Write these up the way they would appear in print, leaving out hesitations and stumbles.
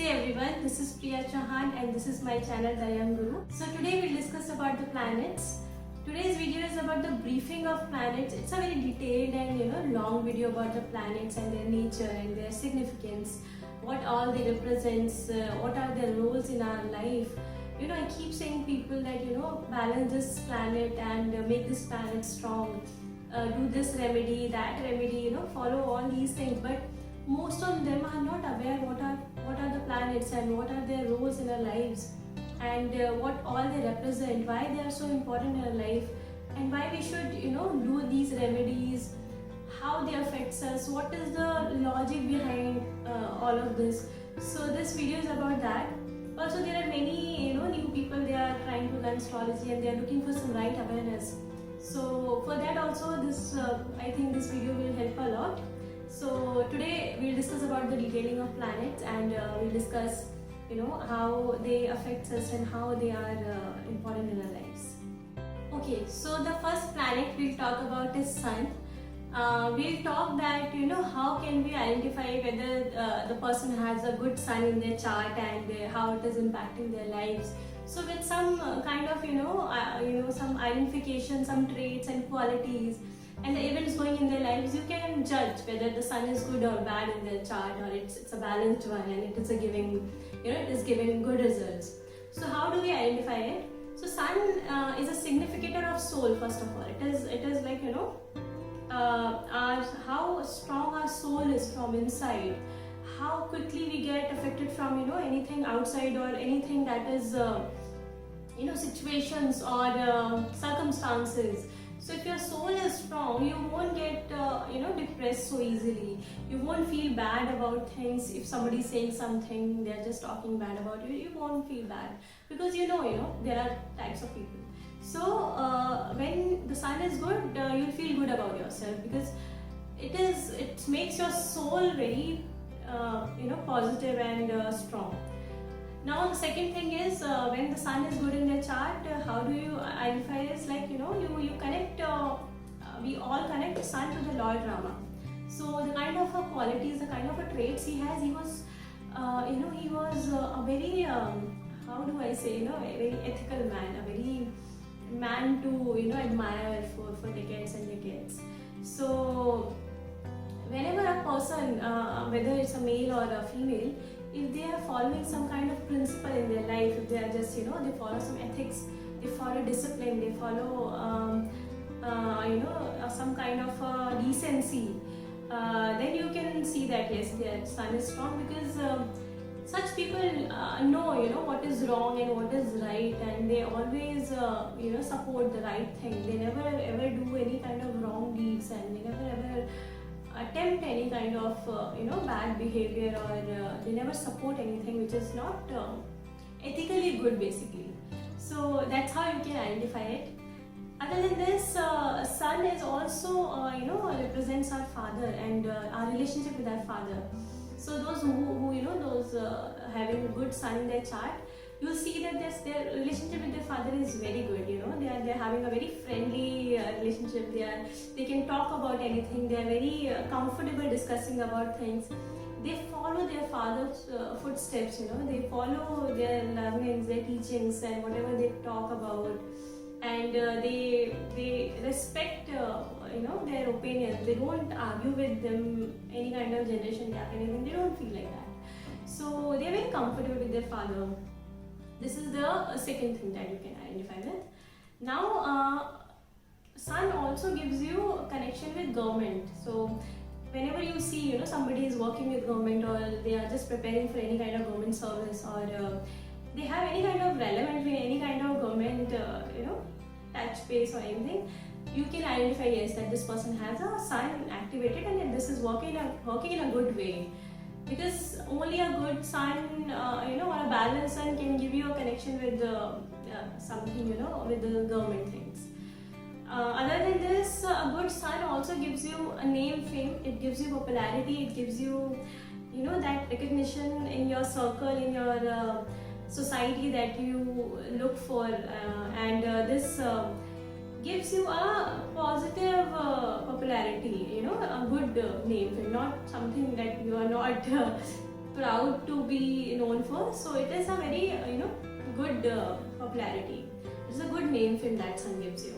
Namaste everyone, this is Priya Chauhan and this is my channel The Young Guru. So today we'll discuss about the planets. Today's video is about the briefing of planets. It's a very detailed and long video about the planets and their nature and their significance, what all they represents, what are their roles in our life. I keep saying people that balance this planet and make this planet strong, do this remedy, that remedy, follow all these things, but most of them are not aware what are the planets and what are their roles in our lives, and what all they represent, why they are so important in our life, and why we should do these remedies, how they affects us, what is the logic behind all of this. So this video is about that. Also, there are many new people, they are trying to learn astrology and they are looking for some right awareness. So for that also, this I think this video will help a lot. So today we'll discuss about the detailing of planets, and we'll discuss how they affect us and how they are important in our lives. Okay, so the first planet we'll talk about is Sun. We'll talk that how can we identify whether the person has a good sun in their chart and how it is impacting their lives. So with some kind of some identification, some traits and qualities and the events going in their lives, you can judge whether the sun is good or bad in their chart, or it's a balanced one and it is giving good results. So how do we identify it? So sun is a significator of soul. First of all, it is like how strong our soul is from inside, how quickly we get affected from anything outside or anything that is situations or circumstances. So if your soul is strong, you won't get depressed so easily. You won't feel bad about things. If somebody is saying something, they're just talking bad about you, you won't feel bad, because there are types of people. So when the sun is good, you'll feel good about yourself, because it makes your soul very positive and strong. Now the second thing is, when the sun is good in their chart, how do you identify is like you connect, we all connect the sun to the Lord Rama. So the kind of qualities, the kind of traits he has, he was a very how do I say, a very ethical man, a very man to admire for decades and decades. So whenever a person, whether it's a male or a female, if they are following some kind of principle in their life, if they are just they follow some ethics, they follow discipline, they follow some kind of decency, then you can see that yes, their sun is strong, because such people know what is wrong and what is right, and they always support the right thing. They never ever do any kind of wrong deeds, and they never ever attempt any kind of bad behavior, or they never support anything which is not ethically good, basically. So that's how you can identify it. Other than this, sun is also represents our father and our relationship with our father. So those who those having a good sun in their chart, you'll see that their relationship with their father is very good. They're having a very friendly relationship. They can talk about anything. They are very comfortable discussing about things. They follow their father's footsteps. They follow their learnings, their teachings, and whatever they talk about. And they respect their opinions. They don't argue with them, any kind of generation gap, anything. They don't feel like that. So they are very comfortable with their father. This is the second thing that you can identify with. Now, sun also gives you a connection with government. So whenever you see somebody is working with government, or they are just preparing for any kind of government service, or they have any kind of relevance in any kind of government touch base or anything, you can identify yes that this person has a sun activated and this is working in a good way. Because only a good sun, or a balanced sun can give you a connection with something, with the government things. Other than this, a good sun also gives you a name, fame. It gives you popularity. It gives you, that recognition in your circle, in your society that you look for, and this gives you a positive popularity, a good name, not something that you are not proud to be known for. So it is a very good popularity. It's a good name film that Sun gives you.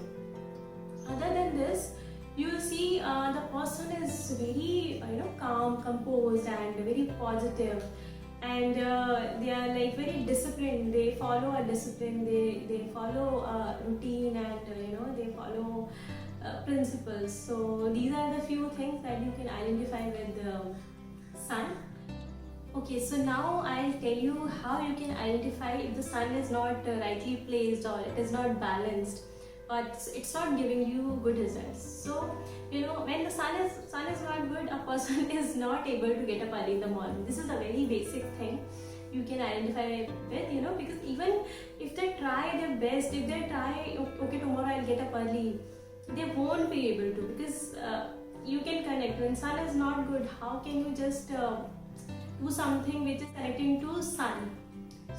Other than this, you will see the person is very calm, composed, and very positive, and they are like very disciplined. They follow a discipline. They follow a routine, and they follow principles. So these are the few things that you can identify with the Sun. Okay, so now I'll tell you how you can identify if the Sun is not rightly placed or it is not balanced, but it's not giving you good results. So when the sun is not good, a person is not able to get up early in the morning. This is a very basic thing you can identify with, because even if they try their best, if they try, okay, tomorrow I'll get up early, they won't be able to, because you can connect. When sun is not good, how can you just do something which is connecting to sun?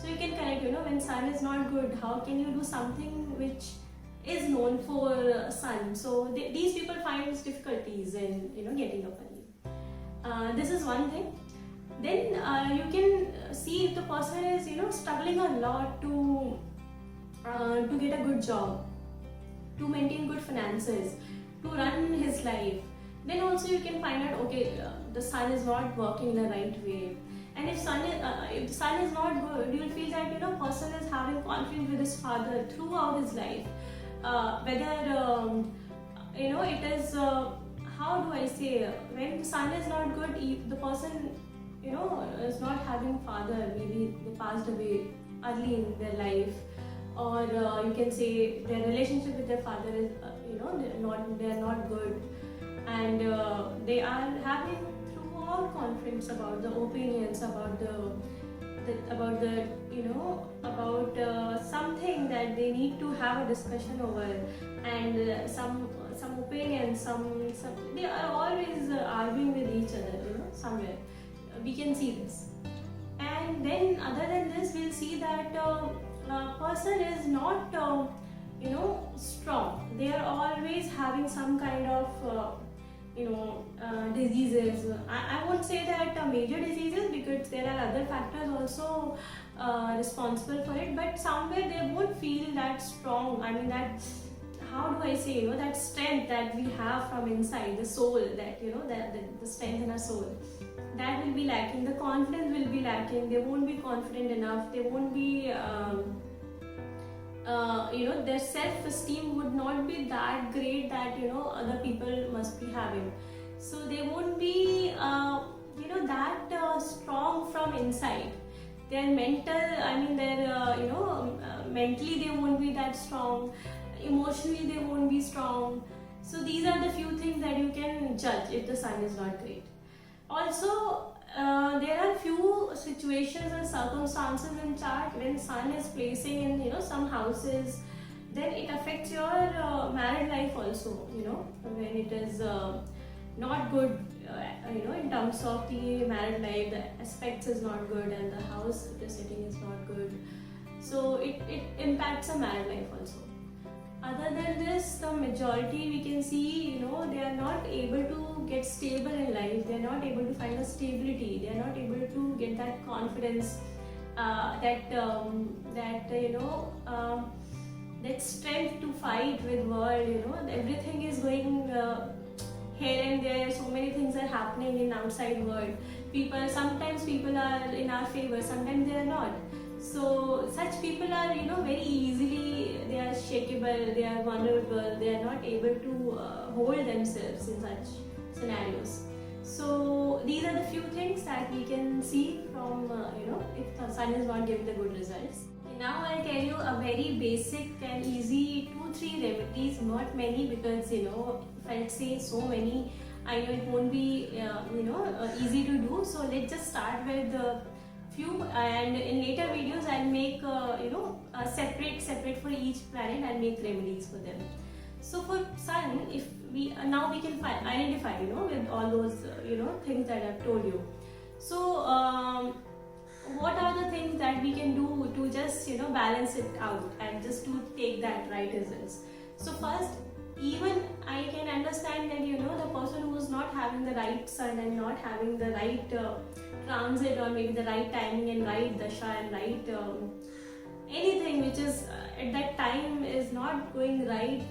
So you can connect, when sun is not good, how can you do something which is known for sun? So these people find difficulties in getting up early. This is one thing. Then you can see if the person is struggling a lot to get a good job, to maintain good finances, to run his life. Then also you can find out, okay, the sun is not working in the right way. And if the sun is not good, you will feel that person is having conflict with his father throughout his life. Whether it is how do I say, when the sun is not good, the person is not having father, maybe they passed away early in their life, or you can say their relationship with their father is they're not good, and they are having throughout conflicts about the opinions, about something that they need to have a discussion over, and some opinions, some they are always arguing with each other, somewhere we can see this. And then other than this, we'll see that person is not strong. They are always having some kind of diseases. I won't say that major diseases, because there are other factors also responsible for it, but somewhere they won't feel that strong. I mean, that, how do I say, that strength that we have from inside, the soul, that the strength in our soul, that will be lacking. The confidence will be lacking. They won't be confident enough. They won't be their self-esteem would not be that great that other people must be having. So they won't be that strong from inside. Their mental, mentally they won't be that strong. Emotionally they won't be strong. So these are the few things that you can judge if the sun is not great. Also, there are few situations and circumstances in chart when sun is placing in some houses, then it affects your married life also. When it is not good, in terms of the married life, the aspects is not good, and the house the setting is not good. So it impacts a married life also. Other than this, the majority we can see, they are not able to get stable in life. They are not able to find a stability. They are not able to get that confidence, that strength to fight with world. Everything is going here and there. So many things are happening in outside world. Sometimes people are in our favor, sometimes they are not. So such people are very easily, they are shakeable, they are vulnerable, they are not able to hold themselves in such scenarios. So these are the few things that we can see from if the sun is not giving the good results. Now I'll tell you a very basic and easy 2-3 remedies, not many, because if I'll say so many, I know it won't be easy to do. So let's just start with few, and in later videos I'll make separate for each planet and make remedies for them. So for sun, if we now we can identify with all those things that I've told you. So what are the things that we can do to just balance it out and just to take that right results? So first, even I can understand that the person who is not having the right sun and not having the right transit, or maybe the right timing and right dasha and right anything which is at that time is not going right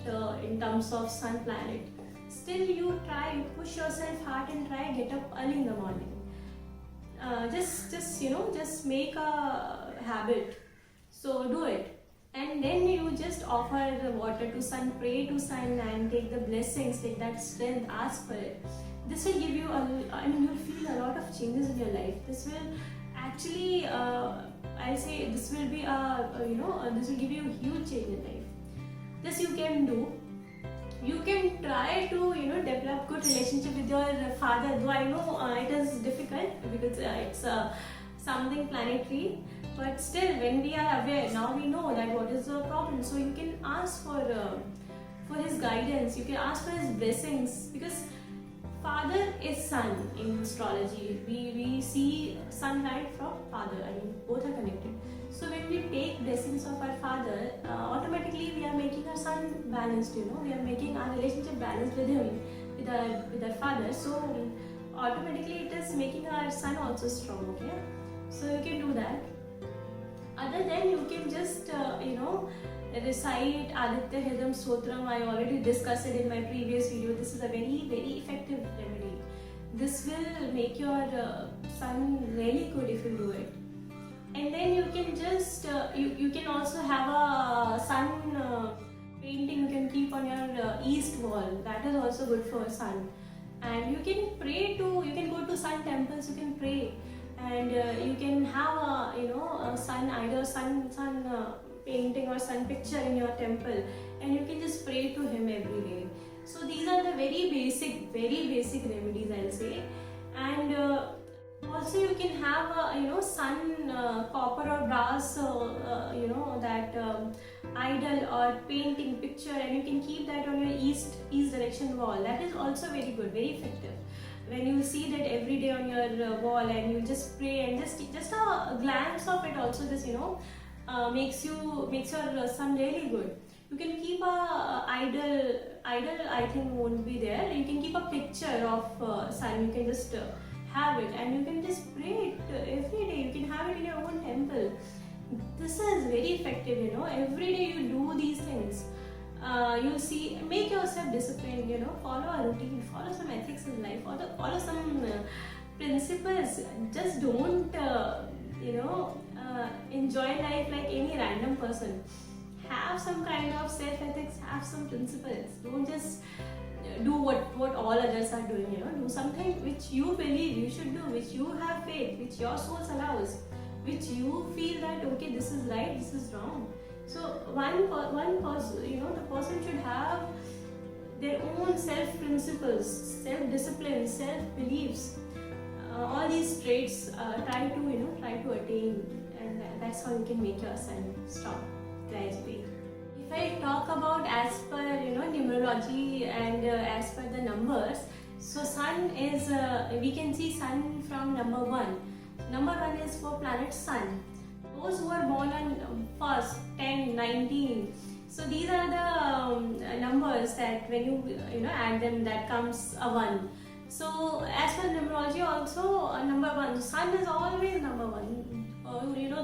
in terms of sun planet, still you try, you push yourself hard and try get up early in the morning. Just make a habit. So do it, and then you just offer the water to sun, pray to sun, and take the blessings, take that strength, ask for it. This will give you you'll feel a lot of changes in your life. This will actually, I say, this will be this will give you a huge change in life. This you can do. You can try to develop good relationship with your father, though I know it is difficult because it's something planetary, but still when we are aware, now we know that what is the problem, so you can ask for his guidance, you can ask for his blessings, because father is sun in astrology. We see sun right from father, I mean both are connected. So when we take blessings of our father, automatically we are making our sun balanced, we are making our relationship balanced with him, with our father. So automatically it is making our sun also strong, okay? So you can do that. Other than you can just, recite Aditya Hridam Stotram. I already discussed it in my previous video. This is a very, very effective remedy. This will make your sun really good if you do it. And then you can just, you can also have a sun painting you can keep on your east wall. That is also good for sun. And you can pray to, you can go to sun temples, you can pray. And you can have a sun, either sun painting or sun picture in your temple. And you can just pray to him every day. So these are the very basic remedies, I'll say. And also you can have a sun copper or brass that idol or painting picture, and you can keep that on your east direction wall. That is also very good, very effective. When you see that every day on your wall and you just pray, and just a glance of it also just makes your sun really good. You can keep a idol I think won't be there. You can keep a picture of sun. You can just have it, and you can just pray it every day. You can have it in your own temple. This is very effective, every day you do these things. You'll see, make yourself disciplined, follow a routine, follow some ethics in life, follow some principles. Just don't enjoy life like any random person. Have some kind of self-ethics, have some principles. Don't just do what all others are doing, do something which you believe you should do, which you have faith, which your soul allows, which you feel that okay, this is right, this is wrong. So one person, the person should have their own self-principles, self-discipline, self-beliefs. All these traits try to attain, and that's how you can make your sun strong gradually. If I talk about as per numerology and as per the numbers, so sun is we can see sun from number 1. Number 1 is for planet sun. Those who are born on 1st, 10, 19. So these are the numbers that when you add them, that comes a 1. So as per numerology also, number 1, sun is always number 1.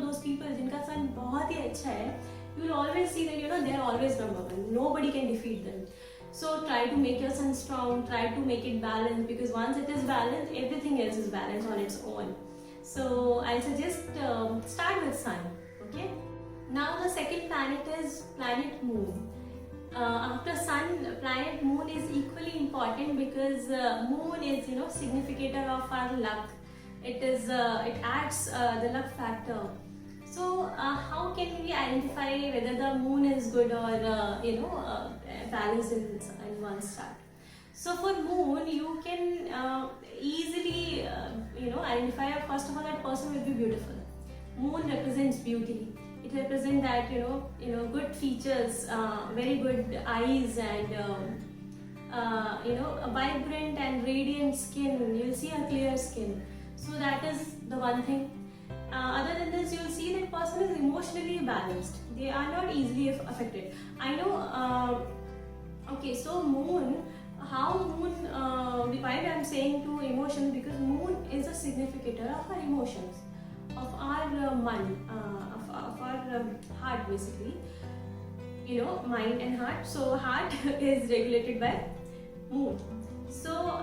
Those people जिनका sun बहुत ही अच्छा है, you will always see that they are always number 1. Nobody can defeat them. So try to make your sun strong, try to make it balanced, because once it is balanced, everything else is balanced on its own. So I suggest start with sun. Okay. Now the second planet is planet moon. After sun, planet moon is equally important, because moon is significator of our luck. It adds the luck factor. So how can we identify whether the moon is good or balance in one's chart? So for moon, you can easily identify, first of all, that person will be beautiful. Moon represents beauty. It represents that good features, very good eyes, and a vibrant and radiant skin. You'll see a clear skin. So that is the one thing. Other than this, you'll see that person is emotionally balanced. They are not easily affected. I know. Okay, so moon how moon, why I'm saying to emotions, because moon is a significator of our emotions, of our of our heart basically, mind and heart. So heart is regulated by moon. So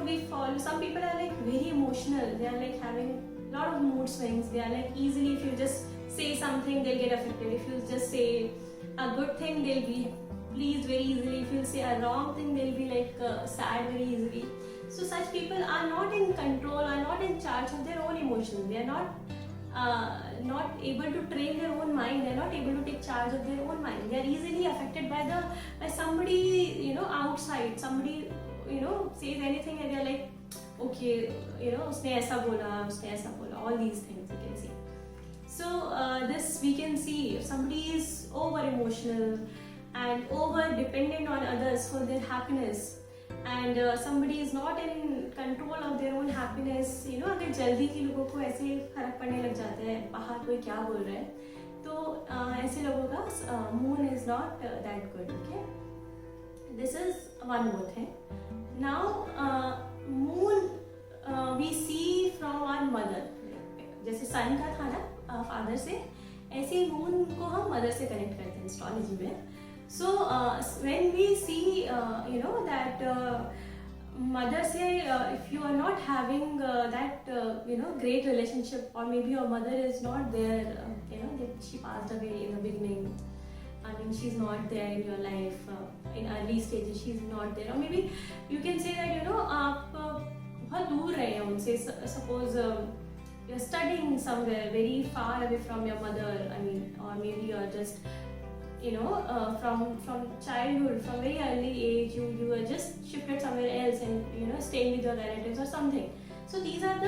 we follow, some people are like very emotional, they are like having a lot of mood swings, they are like easily, if you just say something they'll get affected, if you just say a good thing they'll be pleased very easily, if you say a wrong thing they'll be like sad very easily. So such people are not in control, are not in charge of their own emotions, they are not able to train their own mind, they're not able to take charge of their own mind, they are easily affected by somebody outside, somebody says anything and they're like, okay, उसने ऐसा बोला, all these things you can see. So this we can see, if somebody is over emotional and over dependent on others for their happiness, and somebody is not in control of their own happiness, अगर जल्दी ही लोगों को ऐसे फर्क पड़ने लग जाता है बाहर कोई क्या बोल रहा है, तो ऐसे लोगों का moon is not that good. Okay, this is one more thing. Now moon we see from our mother, जैसे सन का था ना फादर से, ऐसे ही मून को हम मदर से कनेक्ट करते हैं एस्ट्रोलॉजी में. So when we see that mother say, if you are not having that great relationship, or maybe your mother is not there, she passed away in the beginning, I mean she's not there in your life in early stages, she's not there, or maybe you can say that आप बहुत दूर रहे हैं उनसे, suppose you're studying somewhere very far away from your mother, I mean, or maybe you're just from childhood, from very early age, you were just shifted somewhere else and staying with your relatives or something. So these are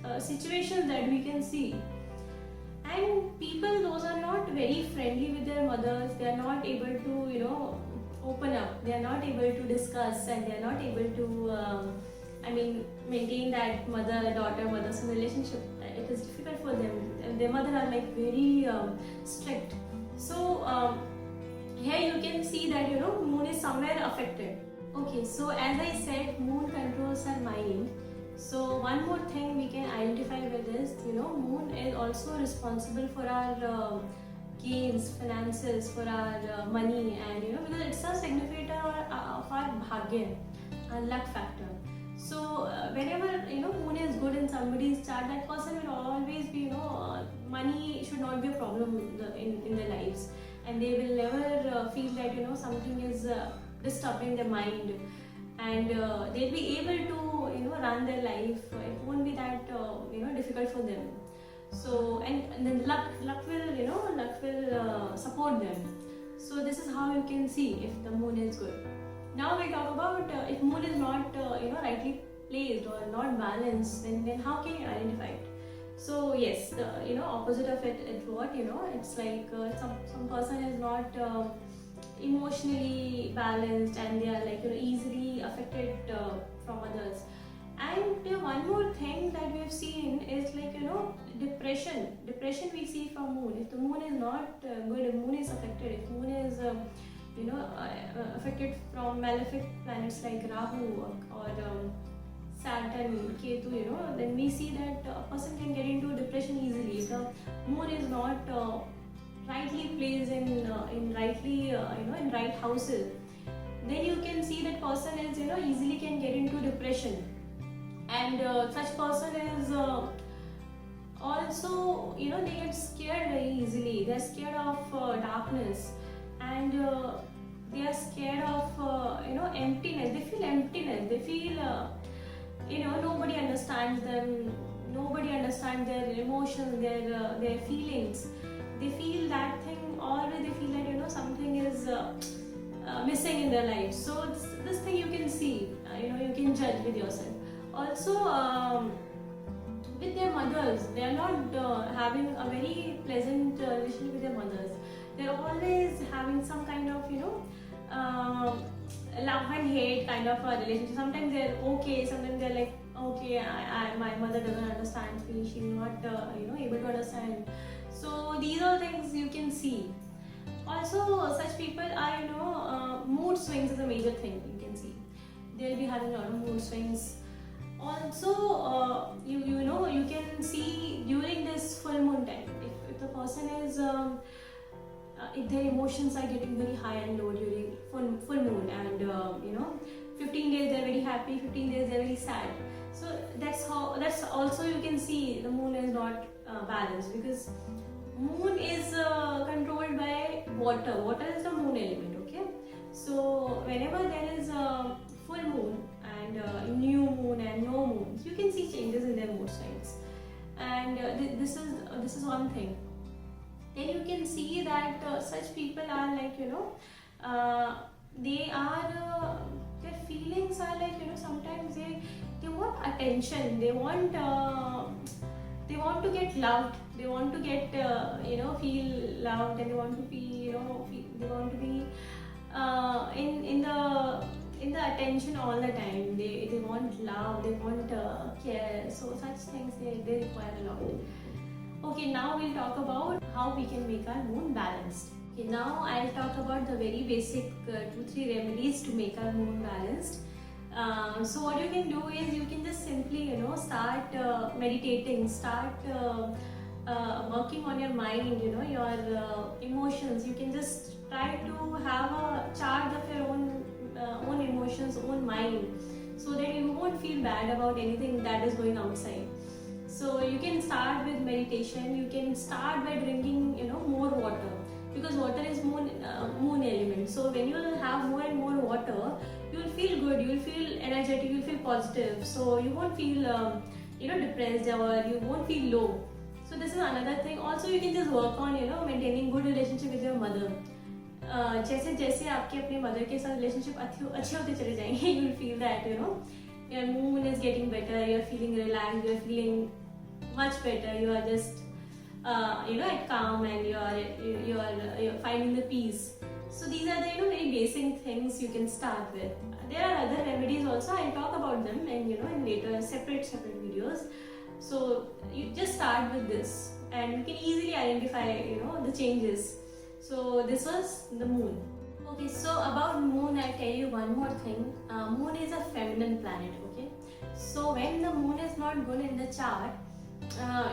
the situations that we can see. And people, those are not very friendly with their mothers, they are not able to open up, they are not able to discuss, and they are not able to maintain that mother-daughter, mother-son relationship. It is difficult for them. Their mother are like very strict. So here you can see that moon is somewhere affected. Okay, so as I said, moon controls our mind. So one more thing we can identify with is, moon is also responsible for our gains, finances, for our money, and because it's a significator of our bhagya, our luck factor. So whenever moon is good in somebody's chart, that person will always be money should not be a problem in their lives, and they will never feel that something is disturbing their mind, and they'll be able to run their life. It won't be that difficult for them. So and then luck will support them. So this is how you can see if the moon is good. Now we talk about if moon is not rightly placed or not balanced, then how can you identify it? So yes, the opposite of it is what it's like some person is not emotionally balanced, and they are like easily affected from others. And one more thing that we have seen is like depression we see from moon. If the moon is not good, if moon is affected, if moon is affected from malefic planets like Rahu or Saturn, Ketu, then we see that a person can get into depression easily. If the moon is not rightly placed in rightly in right houses, then you can see that person is easily can get into depression, and such person is also they get scared very easily. They're scared of darkness, and they are scared of emptiness. They feel emptiness, they feel nobody understands them, nobody understands their emotions, their feelings. They feel that thing, always they feel that something is missing in their life. So this thing you can see, you can judge with yourself. Also with their mothers, they are not having a very pleasant relationship with their mothers. They're always having some kind of love and hate kind of a relationship. Sometimes they're okay, sometimes they're like, okay, my mother doesn't understand me, she's not able to understand. So these are things you can see. Also such people are mood swings is a major thing you can can see. They'll be having a lot of mood swings. Also, you know, you can see during this full moon time, if the person is if their emotions are getting very high and low during full moon, and you know, 15 days they're very happy, 15 days they're very sad. So that's also you can see the moon is not balanced, because moon is controlled by water. Water is the moon element, okay? So whenever there is a full moon and new moon and no moon, you can see changes in their mood swings. And this is one thing. Then you can see that such people are like, you know, they are their feelings are like, you know, sometimes they want attention, they want to get loved, they want to get you know, feel loved, and they want to be, you know, they want to be in the attention all the time. They want love, they want care. So such things they require a lot. Okay, now we'll talk about how we can make our moon balanced. Okay, now I'll talk about the very basic 2-3 remedies to make our moon balanced. So what you can do is you can just simply, you know, start meditating, start working on your mind, you know, your emotions. You can just try to have a charge of your own emotions, own mind, so that you won't feel bad about anything that is going outside. So you can start with meditation. You can start by drinking, you know, more water, because water is moon element. So when you will have more and more water, you will feel good, you will feel energetic, you will feel positive. So you won't feel you know, depressed, or you won't feel low. So this is another thing. Also you can just work on, you know, maintaining good relationship with your mother. जैसे जैसे आपके अपने mother के साथ relationship अच्छे होते चले जाएंगे, you will feel that, you know, your moon is getting better, you are feeling relaxed, you are feeling much better, you are just you know, at calm, and you're finding the peace. So these are the, you know, very basic things you can start with. There are other remedies also. I'll talk about them, and you know, in later separate videos. So you just start with this, and you can easily identify, you know, the changes. So this was the moon. Okay, so about moon, I'll tell you one more thing. Moon is a feminine planet, okay? So when the moon is not good in the chart,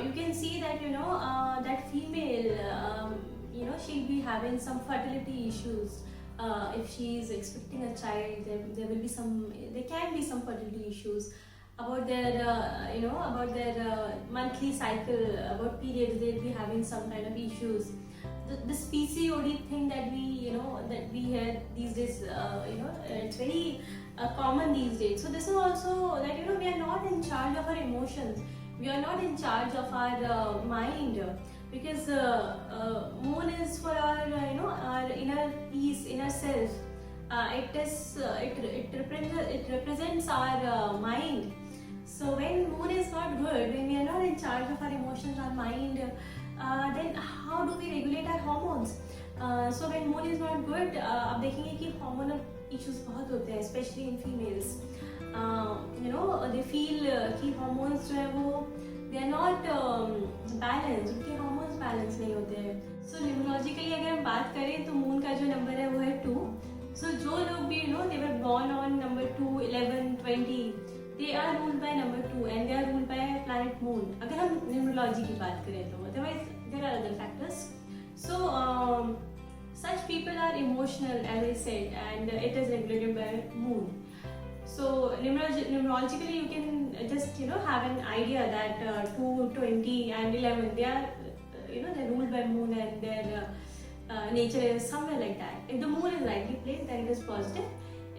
you can see that, you know, that female, you know, she'll be having some fertility issues. If she is expecting a child, there can be some fertility issues about their, you know, about their monthly cycle, about periods. They'll be having some kind of issues. This PCOD thing that we hear these days, you know, it's very common these days. So this is also that, you know, we are not in charge of our emotions. We are not in charge of our mind, because moon is for our, you know, our inner peace, inner self. It represents our mind. So when moon is not good, when we are not in charge of our emotions, our mind, then how do we regulate our hormones? So when moon is not good, आप देखेंगे कि hormonal issues बहुत होते हैं, especially in females. You know, they feel कि hormones जो है वो they are not balanced, उनके hormones balance नहीं होते हैं. So numerologically अगर हम बात करें तो moon का जो number है वो है 2. So जो लोग भी, you know, they were born on number 2, 11, 20, they are ruled by number 2, and they are ruled by planet moon. अगर हम numerology की बात करें तो, otherwise there are other factors. So such people are emotional, as I said, and it is regulated by moon. So numerologically you can just, you know, have an idea that 2, 20 and 11, they are, you know, they're ruled by moon, and their nature is somewhere like that. If the moon is rightly placed, then it is positive.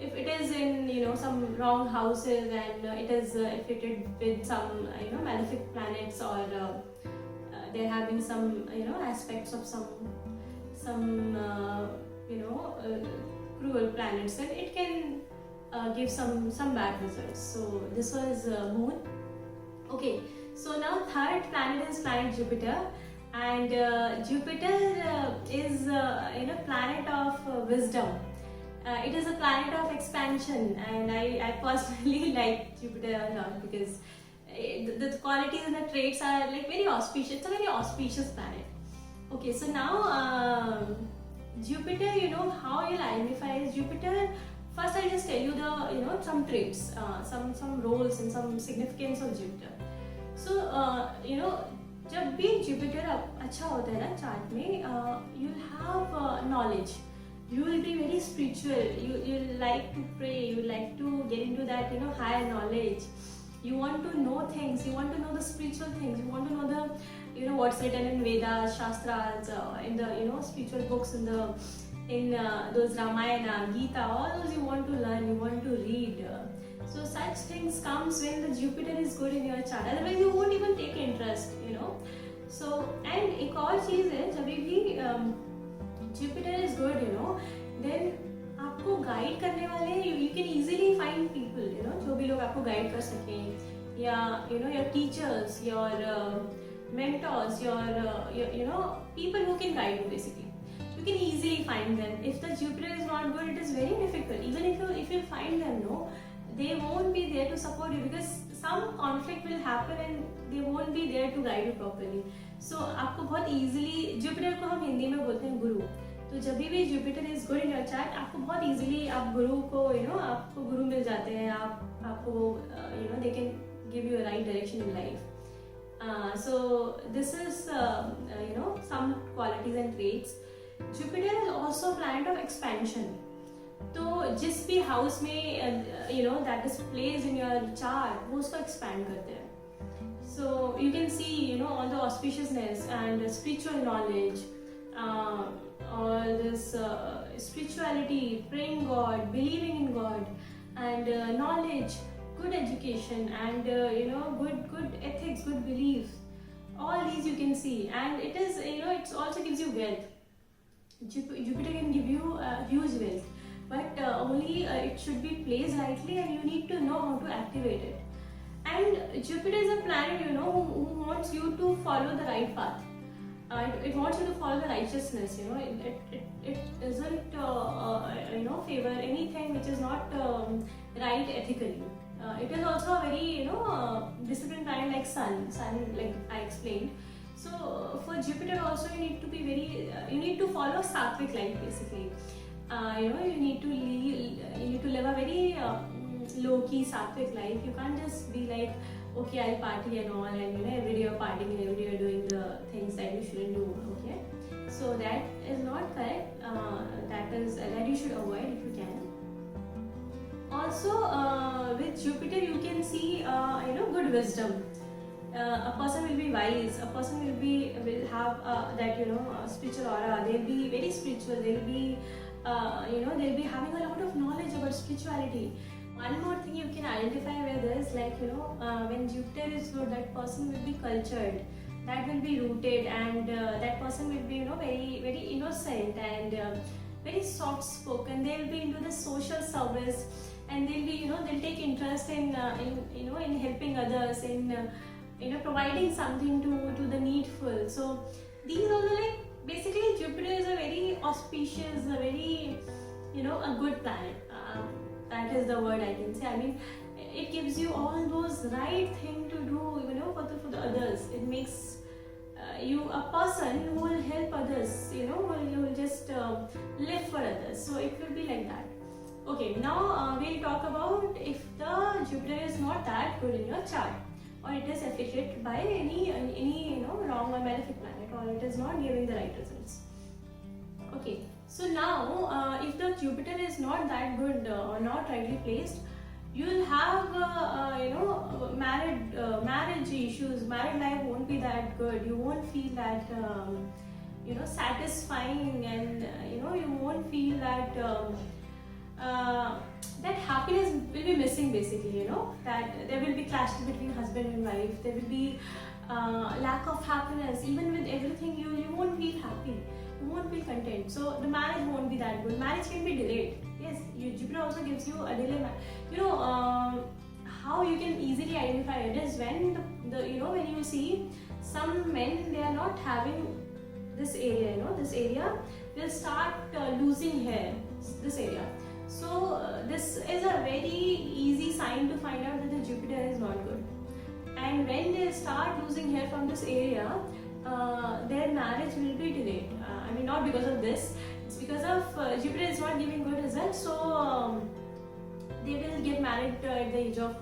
If it is in, you know, some wrong houses, and it is afflicted with some, you know, malefic planets, or they're having some, you know, aspects of some you know, cruel planets, then it can give some bad results. So this was moon. Okay, so now third planet is planet Jupiter, and Jupiter is you know, planet of wisdom. It is a planet of expansion, and I personally like Jupiter a lot, because the qualities and the traits are like very auspicious. It's a very auspicious planet. Okay, so now Jupiter, you know, how you'll identify is Jupiter First, I'll just tell you the some traits, some roles and some significance of Jupiter. So जब भी Jupiter अच्छा होता है ना chart में, you'll have knowledge. You will be very spiritual. You like to pray. You like to get into that higher knowledge. You want to know things. You want to know the spiritual things. You want to know the what's written in Vedas, Shastras, in the spiritual books, in those Ramayana, Gita. All those you want to learn. You want to read. So such things comes when the Jupiter is good in your chart. Otherwise you won't even take interest. So and एक और चीज़ है, जब भी Jupiter is good, then आपको guide करने वाले you can easily find people, जो भी लोग आपको गाइड कर सकें, या your teachers, your mentors, your people who can guide you basically. You can easily find them. If the Jupiter is not good, it is very difficult. Even if you find them, they won't be there to support you, because some conflict will happen and they won't be there to guide you properly. So आपको बहुत easily, Jupiter को हम हिंदी में बोलते हैं गुरु, तो जब भी Jupiter is good in your chart, आपको बहुत easily आप गुरु को आपको गुरु मिल जाते हैं, आपको they can give you a right direction in life. So this is some qualities and traits. Jupiter is also a planet of expansion. तो जिस भी हाउस में that is placed in your chart, वो उसको expand करते हैं. So you can see all the auspiciousness and spiritual knowledge, all this spirituality, praying God, believing in God, and knowledge, good education, and good ethics, good beliefs. All these you can see, and it is it also gives you wealth. Jupiter can give you huge wealth, but only it should be placed rightly, and you need to know how to activate it. And Jupiter is a planet who wants you to follow the right path. It wants you to follow the righteousness. It doesn't favor anything which is not right ethically. It is also a very disciplined planet like Sun, like I explained. So for Jupiter also you need to be very you need to follow Sattvic life basically. You need to live a very low-key Sattvic life. You can't just be like, okay, I'll party and all, and every day you're partying and every day you're doing the things that you shouldn't do. Okay, so that is not correct. That you should avoid if you can. Also, with Jupiter you can see good wisdom. A person will be wise. A person will have that spiritual aura. They'll be very spiritual. They'll be they'll be having a lot of knowledge about spirituality. One more thing you can identify with is when Jupiter is good, that person will be cultured, that will be rooted, and that person will be very very innocent and very soft spoken. They will be into the social service, and they'll be they'll take interest in in helping others, in providing something to the needful. So these are basically Jupiter is a very auspicious, a very a good planet. That is the word I can say. I mean, it gives you all those right thing to do, for the others. It makes you a person who will help others, who will just live for others. So it will be like that. Okay, now we'll talk about if the Jupiter is not that good in your chart, or it is affected by any wrong or malefic planet, or it is not giving the right results. Okay, so now if the Jupiter is not that good or not rightly placed, you will have marriage issues. Married life won't be that good. You won't feel that satisfying, and you won't feel that that happiness will be missing basically. That there will be clash between husband and wife. There will be lack of happiness. Even with everything, you won't feel happy. You won't feel content. So the marriage won't be that good. Marriage can be delayed. Yes, Jupiter also gives you a delay. How you can easily identify it is when when you see some men, they are not having this area. This area, they'll start losing hair. This area. So this is a very easy sign to find out that the Jupiter is not good. And when they start losing hair from this area, their marriage will be delayed. I mean, not because of this, it's because of Jupiter is not giving good results. So they will get married at the age of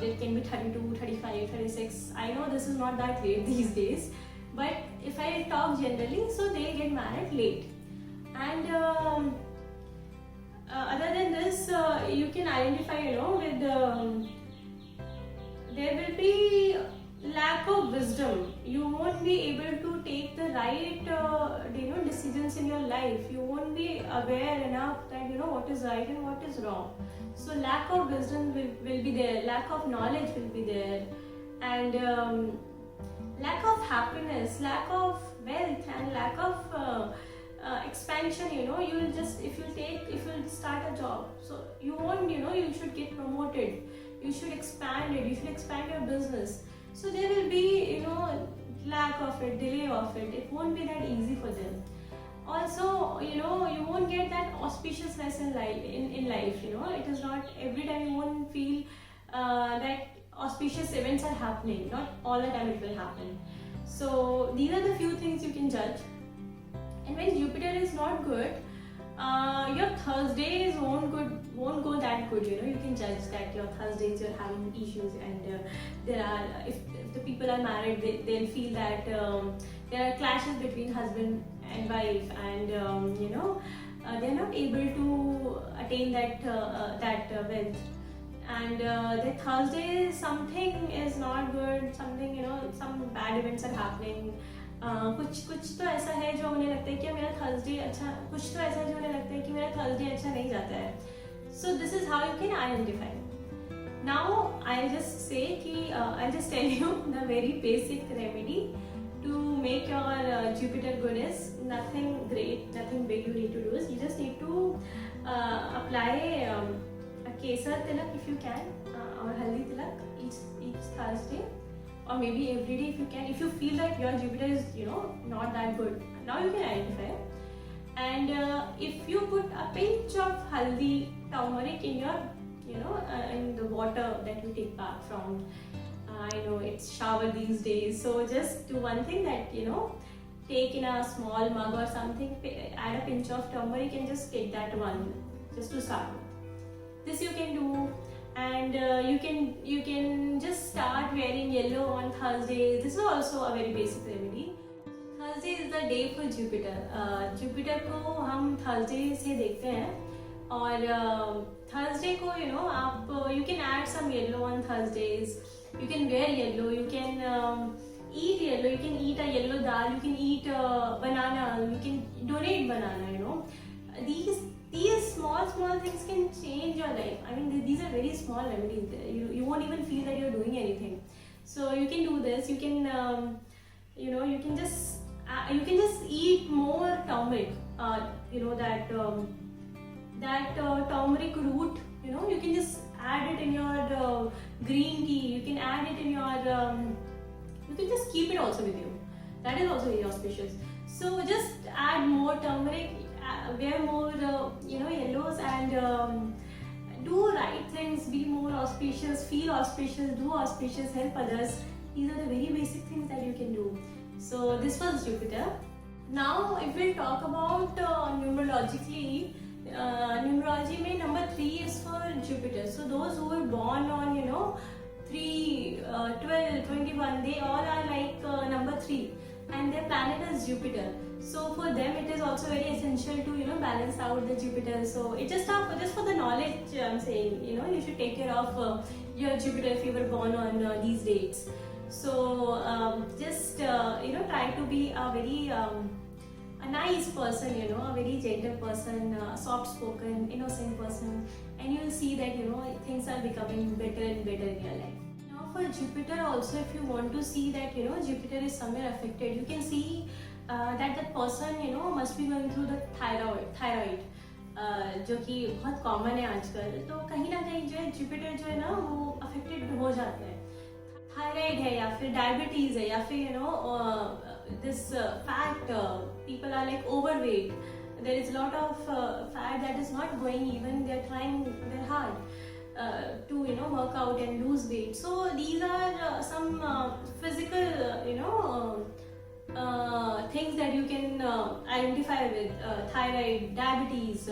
it can be 32, 35, 36. I know this is not that late these days, but if I talk generally, so they get married late. And other than this, you can identify, with there will be lack of wisdom. You won't be able to take the right, decisions in your life. You won't be aware enough that what is right and what is wrong. So lack of wisdom will be there. Lack of knowledge will be there, and lack of happiness, lack of wealth, and lack of expansion. You will just if you start a job, so you won't. You should get promoted. You should expand it. You should expand your business. So there will be lack of it, delay of it. It won't be that easy for them. Also, you won't get that auspiciousness in life. It is not every time you won't feel that auspicious events are happening. Not all the time it will happen. So these are the few things you can judge. And when Jupiter is not good, your Thursdays won't go that good. You can judge that your Thursdays you're having issues, and there are if the people are married, they'll feel that there are clashes between husband and wife, and they're not able to attain that wealth. And the Thursday something is not good. Something some bad events are happening. कुछ तो ऐसा है जो उन्हें लगता है कि मेरा थर्सडे अच्छा, कुछ तो ऐसा है जो उन्हें लगता है कि मेरा थर्सडे अच्छा नहीं जाता है. So this is how you can identify. Now I'll just say कि I'll just tell you the very basic remedy to make your Jupiter good is nothing great, nothing big you need to do. Is you just need to apply a kesar tilak if you can, or haldi tilak each Thursday. Or maybe every day if you can. If you feel that your Jupiter is not that good, now you can identify. And if you put a pinch of haldi, turmeric in your in the water that you take bath from. I know it's shower these days, so just do one thing that take in a small mug or something, add a pinch of turmeric and just take that one just to start with. This you can do. And you can just start wearing yellow on Thursdays. This is also a very basic remedy. Thursday is the day for Jupiter. Jupiter को हम Thursday से देखते हैं, और Thursday को आप you can add some yellow on Thursdays. You can wear yellow. You can eat yellow. You can eat a yellow dal. You can eat banana. You can donate banana. These small things can change your life. I mean, these are very small remedies. You won't even feel that you're doing anything. So you can do this. You can you can just eat more turmeric. That turmeric root. You can just add it in your green tea. You can add it in your. You can just keep it also with you. That is also very auspicious. So just add more turmeric. Wear more yellows, and do right things, be more auspicious, feel auspicious, do auspicious, help others. These are the very basic things that you can do. So this was Jupiter. Now if we'll talk about numerologically, numerology mein number 3 is for Jupiter. So those who were born on 3, 12, 21, they all are like number 3, and their planet is Jupiter. So for them it is also very essential to balance out the Jupiter. So it just for the knowledge I'm saying, you should take care of your Jupiter if you were born on these dates. So just try to be a very a nice person, a very gentle person, soft spoken, innocent person, and you will see that things are becoming better and better in your life. Now for Jupiter also, if you want to see that Jupiter is somewhere affected, you can see that person must be going through the thyroid, जो कि बहुत common है आजकल. तो कहीं ना कहीं जो है Jupiter जो है ना वो अफेक्टेड हो जाता है. थायराइड है, या फिर डायबिटीज है, या फिर this fat, people are like overweight. There is a lot of fat that is not going even. They are trying their hard to work out and lose weight. So these are some physical things that you can identify with: thyroid, diabetes,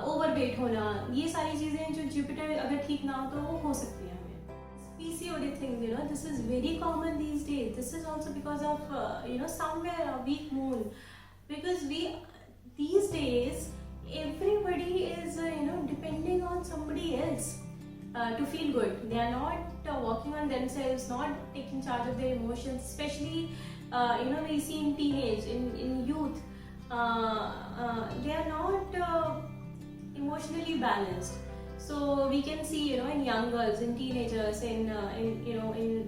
overweight होना, ये सारी चीज़ें जो Jupiter अगर ठीक ना हो तो वो हो सकती है हमें. PCOD thing, this is very common these days. This is also because of somewhere a weak moon, because these days everybody is depending on somebody else to feel good. They are not working on themselves, not taking charge of their emotions, especially we see in teenage, in youth, they are not emotionally balanced. So we can see, in young girls, in teenagers, in early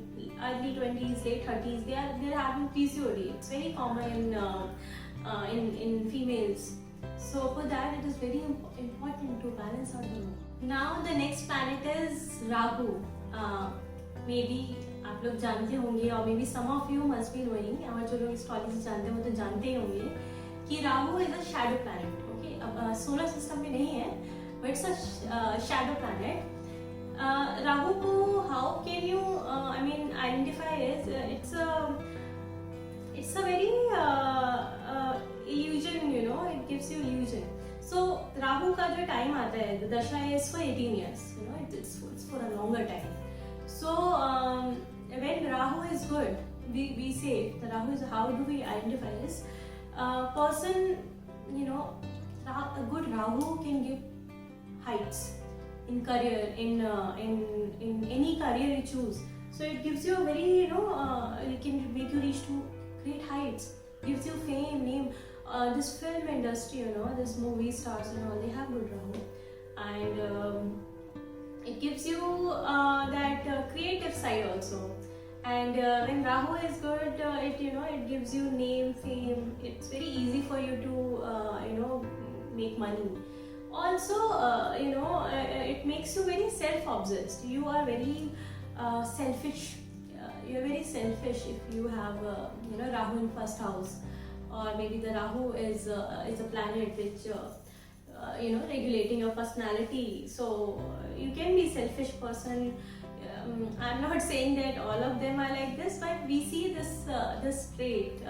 20s, late 30s, they're having PCOD. It's very common in females. So for that, it is very important to balance out the mood. Now the next planet is Rahu. Maybe आप लोग जानते होंगे, और maybe some of you must be knowing, और जो लोग astrology जानते हैं वो तो जानते ही होंगे कि Rahu is a shadow planet. Okay, अब सोलर सिस्टम में नहीं है, but it's a shadow planet. Rahu को how can you identify is it's a very illusion, it gives you illusion. So Rahu का जो time आता है, the dasha is for 18 years, it's for a longer time. So when Rahu is good, we say the Rahu is, how do we identify this person? A good Rahu can give heights in career, in any career you choose. So it gives you a very it can make you reach to great heights, gives you fame, name. This film industry, this movie stars and all, they have good Rahu, and it gives you that creative side also. And when Rahu is good, it gives you name, fame. It's very easy for you to make money. Also, it makes you very self-obsessed. You are very selfish. You're very selfish if you have Rahu in first house, or maybe the Rahu is a planet which regulating your personality. So you can be selfish person. I'm not saying that all of them are like this, but we see this trait,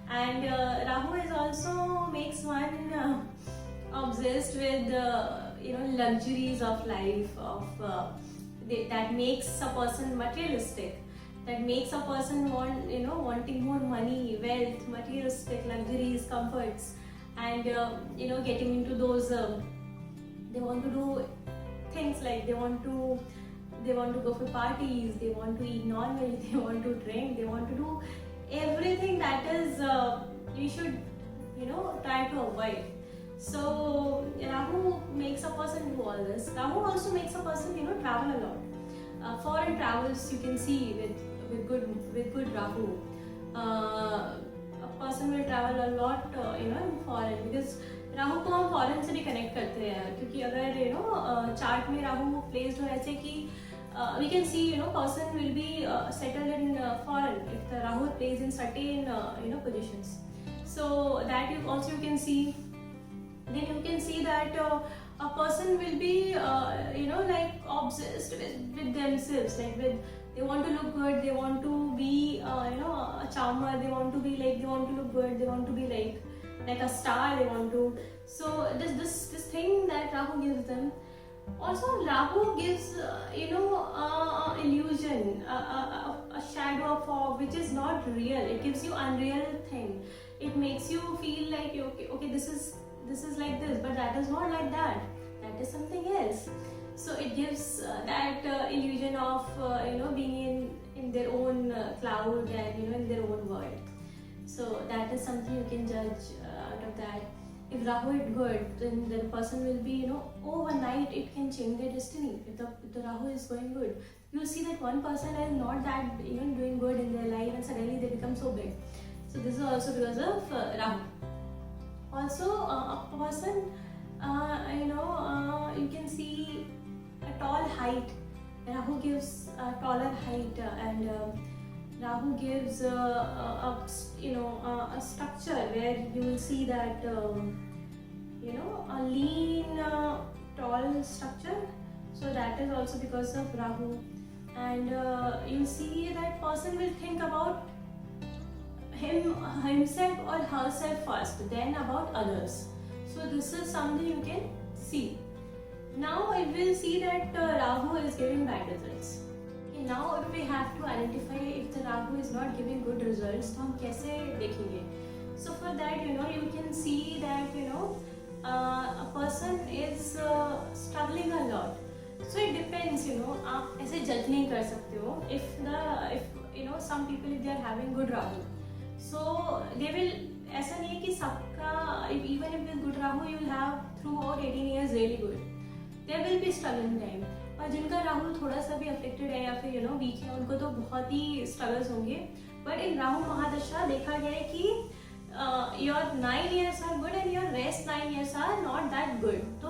and Rahu is also makes one obsessed with luxuries of life, that makes a person materialistic, that makes a person wanting more money, wealth, materialistic luxuries, comforts, and getting into those. They want to do things like they want to go for parties, they want to eat non-veg, they want to drink, they want to do everything that is you should try to avoid. So Rahu makes a person do all this. Rahu also makes a person travel a lot. Foreign travels you can see with good Rahu. A person will travel a lot in foreign, because Rahu को हम foreign से भी connect करते हैं, क्योंकि अगर chart में Rahu placed हो ऐसे कि we can see person will be settled in foreign if the Rahu plays in certain positions. So that you can see. Then you can see that a person will be like obsessed with themselves, like they want to look good, they want to be a charmer, they want to be like, they want to look good, they want to be like a star, they want to. So this thing that Rahu gives them. Also Rahu gives illusion, a shadow, a fog which is not real. It gives you unreal thing. It makes you feel like okay this is like this, but that is not like that. That is something else. So it gives that illusion of being in their own cloud and in their own world. So that is something you can judge out of that. If Rahu is good, then the person will be overnight it can change their destiny. If the Rahu is going good, you see that one person is not that doing good in their life, and suddenly they become so big. So this is also because of Rahu. Also, a person, you can see a tall height. Rahu gives a taller height, and Rahu gives a structure where you will see that a lean, tall structure. So that is also because of Rahu, and you see that person will think about himself or herself first, then about others. So this is something you can see. Now I will see that Rahu is giving bad results. Okay, now if we have to identify if the Rahu is not giving good results, तो हम कैसे देखेंगे? So for that, you can see that a person is struggling a lot. So it depends, आप ऐसे judge नहीं कर सकते हो. If some people, if they are having good Rahu, so they will, ऐसा नहीं है कि सबका, even if with good Rahu you will have throughout 18 years really good. There will be struggling time. और जिनका राहु थोड़ा सा भी अफेक्टेड है या फिर वीक है, उनको तो बहुत ही स्ट्रगल्स होंगे. बट इन राहु महादशा देखा गया है कि your 9 years are good and your rest 9 years are not that good. तो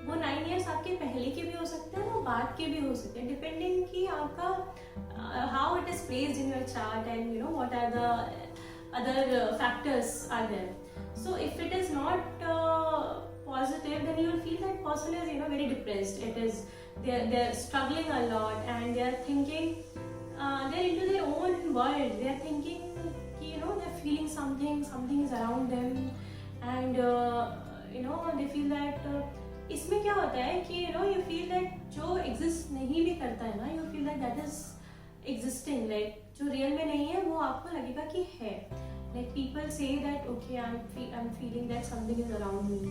वो 9 years आपके पहले के भी हो सकते हैं, वो बाद के भी हो सकते हैं, डिपेंडिंग कि आपका how it is placed in your chart and what are the other factors are there. So if it is not positive, then you will feel that person is very depressed. It is they're struggling a lot and they're thinking they're into their own world. They're thinking they're feeling something is around them and they feel that इसमें क्या होता है कि you feel that जो exist नहीं भी करता है ना, you feel that is existing, like जो real में नहीं है वो आपको लगेगा कि है. Like people say that okay, I'm feeling that something is around me.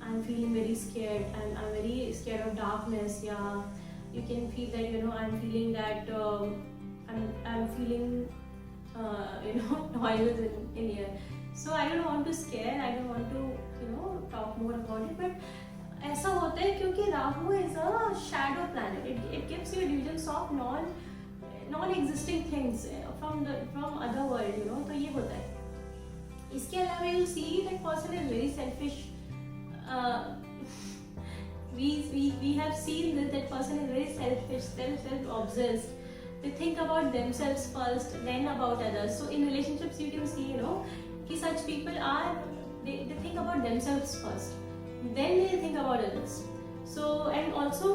I'm feeling very scared. I'm very scared of darkness. Yeah, you can feel that I'm feeling that I'm feeling noises in here. So I don't want to scare. I don't want to talk more about it. But ऐसा होता है क्योंकि Rahu is a shadow planet. It gives you illusions of non-existing things from other world. तो ये होता है. इसके अलावा you see that person is very selfish. We have seen that person is very selfish, self-obsessed. They think about themselves first, then about others. So in relationships you can see कि such people are they think about themselves first, then they think about others. So and also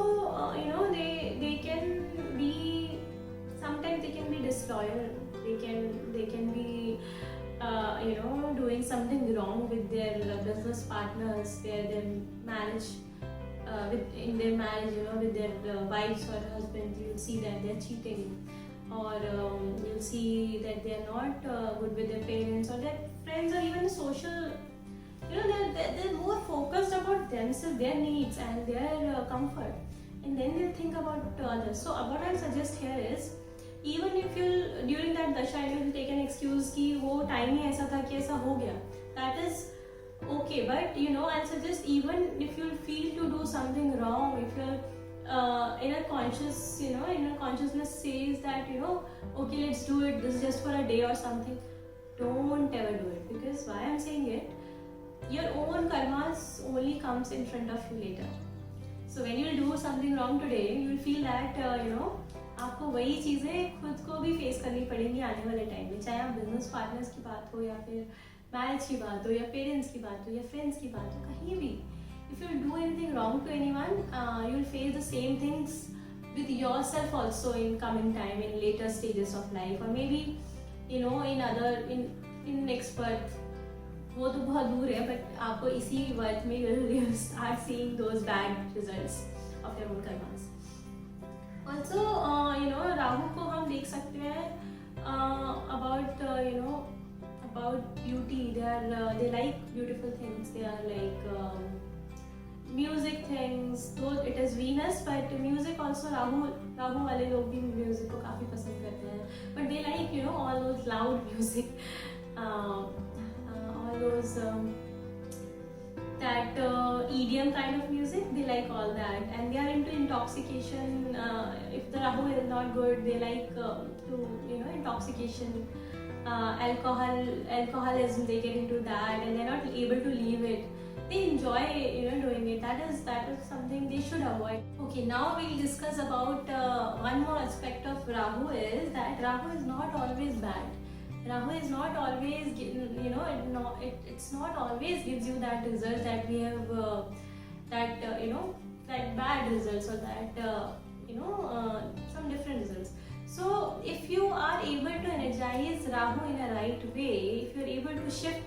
they can be, sometimes they can be disloyal. They can be doing something wrong with their business partners, their marriage, in their marriage, with their wives or husbands. You'll see that they're cheating, or you'll see that they're not good with their parents or their friends, or even social. They're more focused about themselves, their needs and their comfort, and then they'll think about others. So what I'll suggest here is, even if you'll during that dasha you'll take an excuse कि वो time ही ऐसा था कि ऐसा हो गया, that is okay. But I'll suggest, even if you feel to do something wrong, if your inner consciousness says that okay, let's do it, this is just for a day or something, don't ever do it. Because why I'm saying it, your own karmas only comes in front of you later. So when you do something wrong today, you will feel that आपको वही चीज़ें खुद को भी face करनी पड़ेंगी आने वाले टाइम में. चाहे आप बिजनेस पार्टनर्स की बात हो, या फिर मैरिज की बात हो, या पेरेंट्स की बात हो, या फ्रेंड्स की बात हो, कहीं भी. If you do anything wrong to anyone, you will face the same things with yourself also in coming time, in later stages of life, or maybe in next birth. वो तो बहुत दूर है, but आपको इसी birth में you will start seeing those bad results of your own karmas. Also, Rahu को हम देख सकते हैं about beauty. They like beautiful things. They are like music things. Though it is Venus, but music also Rahu वाले लोग भी music को काफी पसंद करते हैं. But they like all those loud music, all those that EDM kind of music. They like all that, and they are into intoxication. If the Rahu is not good, they like to intoxication, alcoholism. They get into that, and they're not able to leave it. They enjoy doing it. That is something they should avoid. Okay, now we'll discuss about one more aspect of Rahu, is that Rahu is not always bad. Rahu is not always, it's not always gives you that result that we have, that bad results, or that, some different results. So if you are able to energize Rahu in a right way, if you're able to shift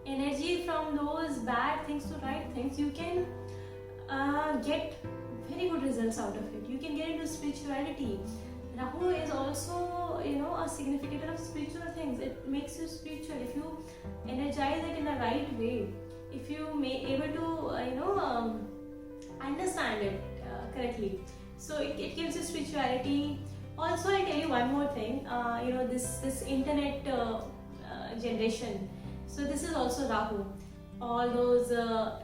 energy from those bad things to right things, you can get very good results out of it. You can get into spirituality. Rahu is also, a significator of spiritual things. It makes you spiritual if you energize it in the right way. If you may able to, understand it correctly. So it gives you spirituality. Also, I'll tell you one more thing. This internet generation. So this is also Rahu. All those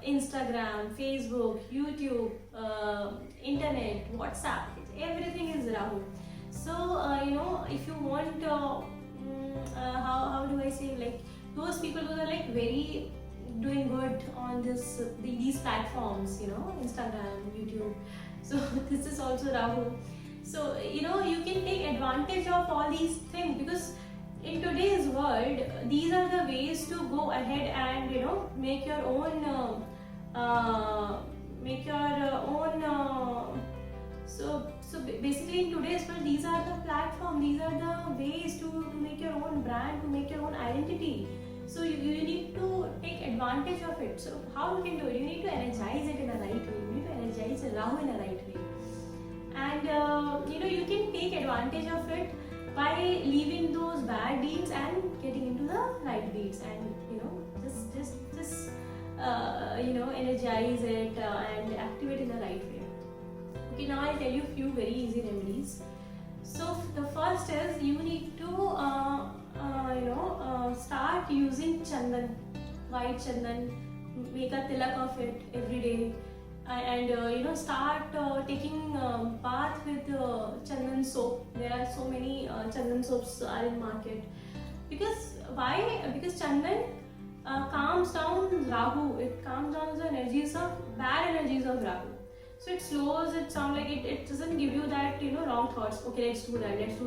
Instagram, Facebook, YouTube, internet, WhatsApp, everything is Rahu. So if you want, how do I say, like those people who are like very doing good on these platforms, Instagram, YouTube. So this is also Rahu. So you can take advantage of all these things, because in today's world, these are the ways to go ahead and make your own so basically in today's world, these are the platform, these are the ways to make your own brand, to make your own identity. So you need to take advantage of it. So how you can do it? You need to energize it in a right way. You need to energize Rahu in a right way, and you can take advantage of it by leaving those bad deeds and getting into the right deeds, and just energize it and activate in the right way. Okay, now I'll tell you a few very easy remedies. So the first is you need to start using chandan, white chandan, make a tilak of it every day, and start taking bath with chandan soap. There are so many chandan soaps are in market. Because chandan calms down Rahu. It calms down the bad energies of Rahu. So it slows it down, like it doesn't give you that wrong thoughts. Okay, let's do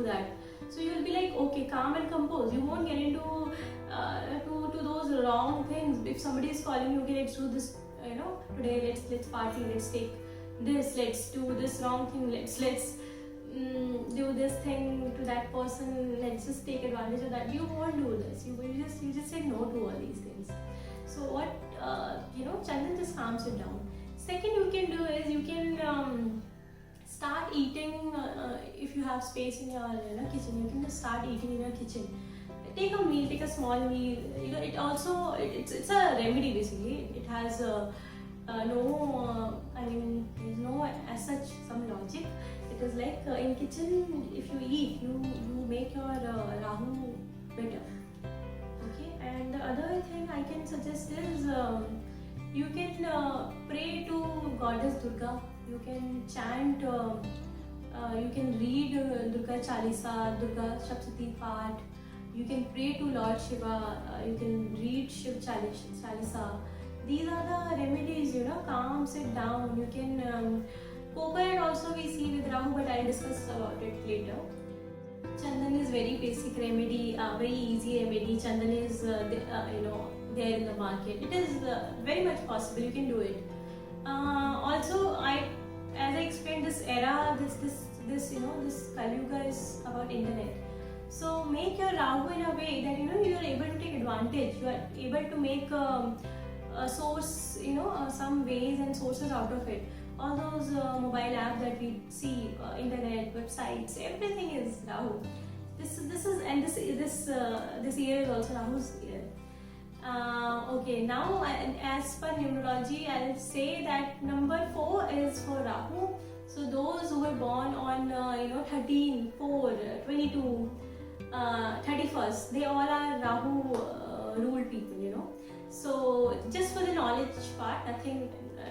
that. So you'll be like, okay, calm and compose. You won't get into to those wrong things. If somebody is calling you, okay, let's do this, today let's party, let's take this, let's do this wrong thing, let's do this thing to that person, let's just take advantage of that. You won't do this. You just say no to all these things. So what chandan just calms it down. Second you can do is you can start eating. If you have space in your kitchen, you can just start eating in your kitchen. Take a meal, take a small meal. It's a remedy basically. It has there's no as such some logic. It is like in kitchen, if you eat, you make your Rahu better. Okay, and the other thing I can suggest is you can pray to Goddess Durga. You can chant. You can read Durga Chalisa, Durga Shaptati Path. You can pray to Lord Shiva. You can read Shiv Chalisa. These are the remedies. Calms it down. You can coconut also we see with Rahu, but I'll discuss about it later. Chandan is very basic remedy, very easy remedy. Chandan is there in the market. It is very much possible. You can do it. Also, as I explained, this era, this Kali Yuga is about internet. So make your Rahu in a way that you are able to take advantage. You are able to make a source, some ways and sources out of it. All those mobile apps that we see, internet, websites, everything is Rahu. This year is also Rahu's year. Okay, now as per numerology, I'll say that number 4 is for Rahu. So those who were born on 13, 4, 22, 31st, they all are Rahu ruled people. So just for the knowledge part, nothing.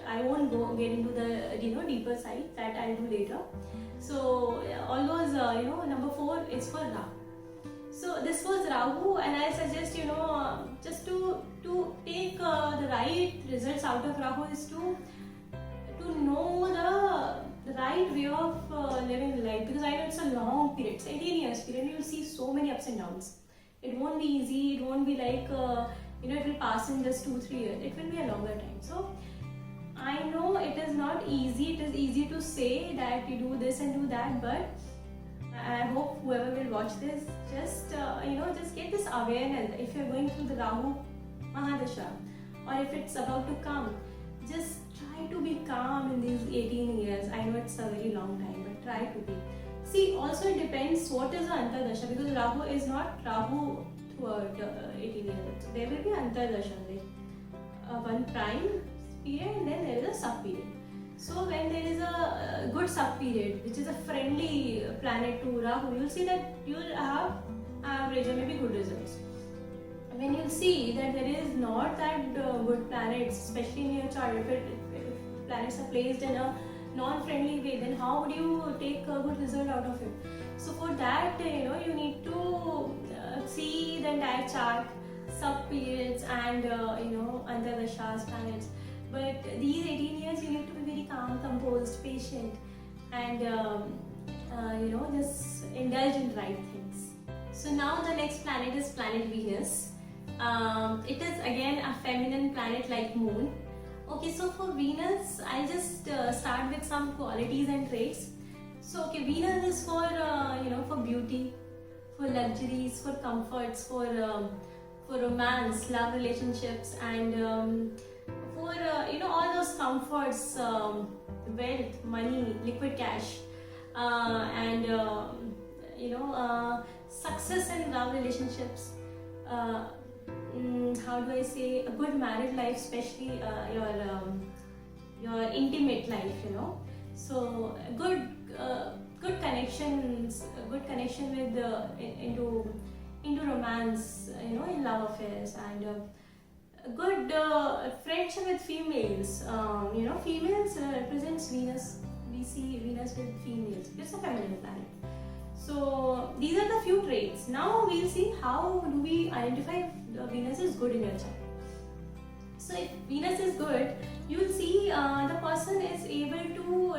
I won't get into the deeper side, that I'll do later. So all those number 4 is for Rahu. So this was Rahu, and I suggest just to take the right results out of Rahu is to know the right way of living life, because I know it's a long period, it's 18 years period. You will see so many ups and downs. It won't be easy. It won't be like it will pass in just 2-3 years. It will be a longer time. So I know it is not easy. It is easy to say that you do this and do that, but I hope whoever will watch this just get this awareness. If you're going through the Rahu Mahadasha, or if it's about to come, just try to be calm in these 18 years. I know it's a very long time, but try to be. See, also it depends what is the Antardasha, because Rahu is not Rahu throughout 18 years. So there will be Antardasha, like one prime period and then there is a sub period. So when there is a good sub period, which is a friendly planet to Rahu, you'll see that you'll have average or maybe good results. When you see that there is not that good planets, especially in your chart, if planets are placed in a non-friendly way, then how would you take a good result out of it? So for that, you need to see the entire chart, sub-periods and Antardashas, planets. But these 18 years, you need to be very calm, composed, patient, and just indulge in right things. So now the next planet is planet Venus. It is again a feminine planet like Moon. Okay, so for Venus, I'll just start with some qualities and traits. So okay, Venus is for for beauty, for luxuries, for comforts, for romance, love relationships, and for all those comforts, wealth, money, liquid cash, and success in love relationships. How do I say, a good married life, especially your intimate life, so good connections, a good connection with into romance, in love affairs, and a good friendship with females. Females represents Venus. We see Venus with females. It's a feminine planet. So these are the few traits. Now we'll see how do we identify Venus is good in your chart. So if Venus is good, you will see the person is able to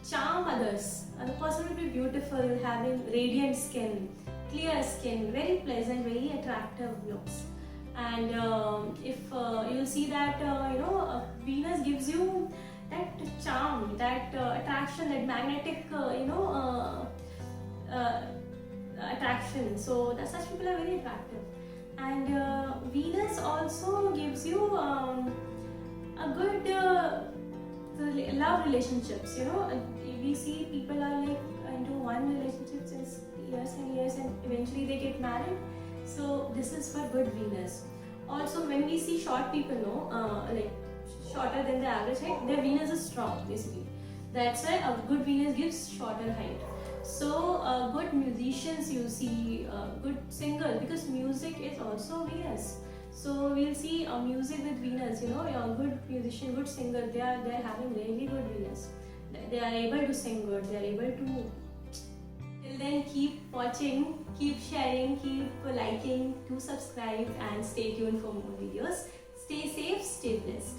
charm others. The person will be beautiful, having radiant skin, clear skin, very pleasant, very attractive looks. And if you'll see that Venus gives you that charm, that attraction, that magnetic attraction. So such people are very attractive. And Venus also gives you a good love relationships. We see people are like into one relationship since years and years, and eventually they get married. So this is for good Venus. Also, when we see short people, like shorter than the average height, their Venus is strong basically. That's why a good Venus gives shorter height. So good musicians, you see, good singers, because music is also Venus. So we'll see music with Venus. A good musician, good singer, they are having really good Venus. They are able to sing good. They are able to. Till then, keep watching, keep sharing, keep liking, do subscribe, and stay tuned for more videos. Stay safe, stay blessed.